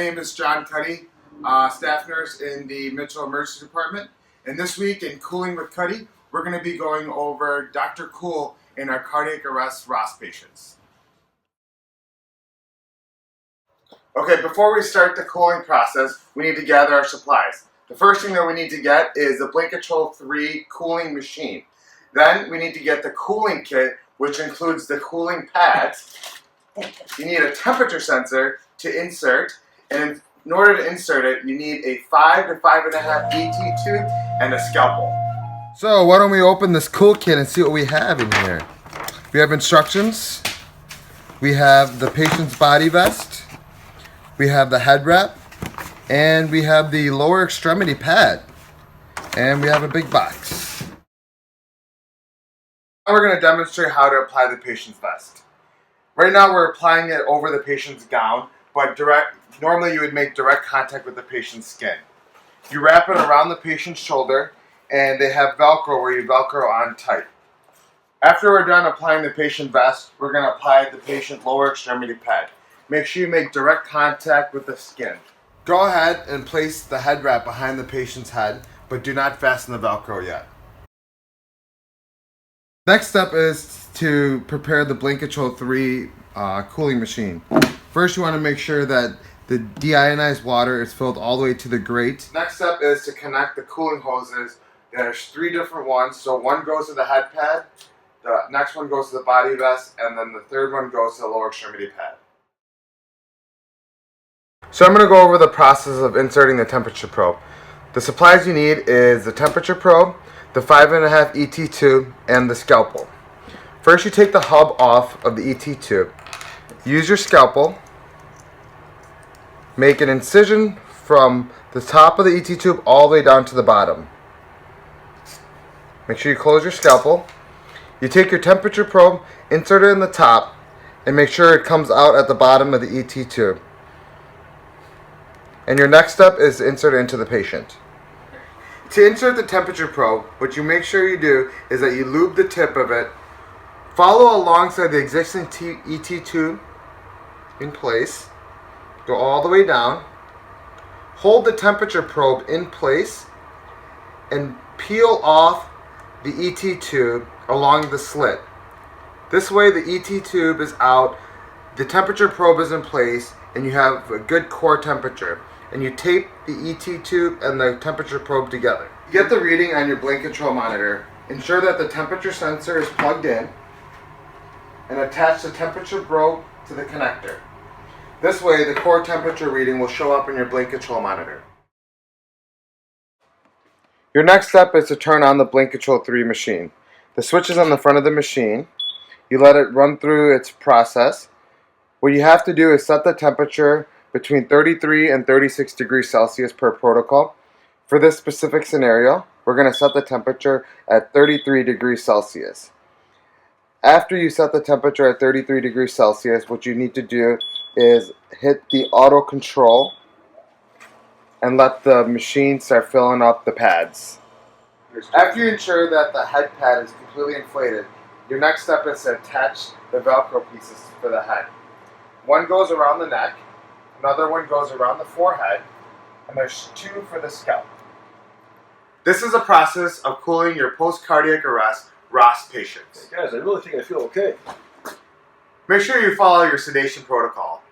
name is John Cuddy, staff nurse in the Mitchell Emergency Department. And this week in Cooling with Cuddy, we're going to be going over Dr. Cool in our cardiac arrest ROS patients. Okay, before we start the cooling process, we need to gather our supplies. The first thing that we need to get is the Blanketrol 3 cooling machine. Then we need to get the cooling kit, which includes the cooling pads. You need a temperature sensor to insert, and in order to insert it, you need a 5 to 5.5 ET tube and a scalpel. So why don't we open this cool kit and see what we have in here. We have instructions, we have the patient's body vest, we have the head wrap, and we have the lower extremity pad, and we have a big box. Now we're going to demonstrate how to apply the patient's vest. Right now we're applying it over the patient's gown, but normally you would make direct contact with the patient's skin. You wrap it around the patient's shoulder, and they have Velcro where you Velcro on tight. After we're done applying the patient vest, we're going to apply the patient lower extremity pad. Make sure you make direct contact with the skin. Go ahead and place the head wrap behind the patient's head, but do not fasten the Velcro yet. Next step is to prepare the Blanketrol 3 cooling machine. First, you want to make sure that the deionized water is filled all the way to the grate. Next step is to connect the cooling hoses. There's 3 different ones. So one goes to the head pad, the next one goes to the body vest, and then the third one goes to the lower extremity pad. So I'm going to go over the process of inserting the temperature probe. The supplies you need is the temperature probe, the 5.5 ET tube, and the scalpel. First, you take the hub off of the ET tube. Use your scalpel. Make an incision from the top of the ET tube all the way down to the bottom. Make sure you close your scalpel. You take your temperature probe, insert it in the top, and make sure it comes out at the bottom of the ET tube. And your next step is to insert it into the patient. To insert the temperature probe, what you make sure you do is that you lube the tip of it, follow alongside the existing ET tube in place, go all the way down, hold the temperature probe in place, and peel off the ET tube along the slit. This way the ET tube is out, the temperature probe is in place, and you have a good core temperature. And you tape the ET tube and the temperature probe together. You get the reading on your Blanketrol monitor. Ensure that the temperature sensor is plugged in and attach the temperature probe to the connector. This way the core temperature reading will show up in your Blanketrol monitor. Your next step is to turn on the Blanketrol 3 machine. The switch is on the front of the machine. You let it run through its process. What you have to do is set the temperature between 33 and 36 degrees Celsius per protocol. For this specific scenario, we're going to set the temperature at 33 degrees Celsius. After you set the temperature at 33 degrees Celsius, what you need to do is hit the auto control and let the machine start filling up the pads. After you ensure that the head pad is completely inflated, your next step is to attach the Velcro pieces for the head. One goes around the neck, another one goes around the forehead, and there's 2 for the scalp. This is a process of cooling your post-cardiac arrest ROS patients. Hey guys, I really think I feel okay. Make sure you follow your sedation protocol.